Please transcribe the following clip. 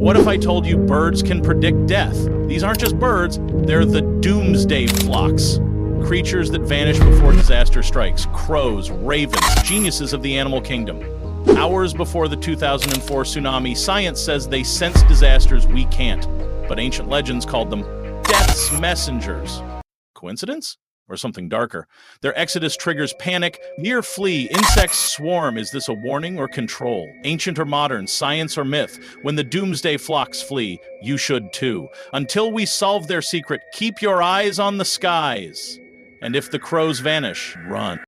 What if I told you birds can predict death? These aren't just birds, they're the Doomsday Flocks. Creatures that vanish before disaster strikes. Crows, ravens, geniuses of the animal kingdom. Hours before the 2004 tsunami, science says they sense disasters we can't, but ancient legends called them Death's messengers. Coincidence? Or something darker? Their exodus triggers panic, near flee, insects swarm. Is this a warning or control? Ancient or modern, science or myth? When the Doomsday Flocks flee, you should too. Until we solve their secret, keep your eyes on the skies. And if the crows vanish, run.